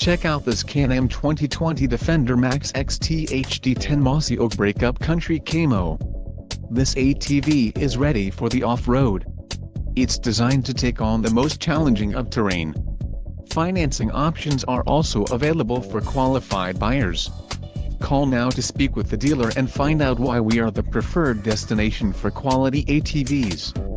Check out this Can-Am 2020 Defender Max XT HD10 Mossy Oak Breakup Country Camo. This ATV is ready for the off-road. It's designed to take on the most challenging of terrain. Financing options are also available for qualified buyers. Call now to speak with the dealer and find out why we are the preferred destination for quality ATVs.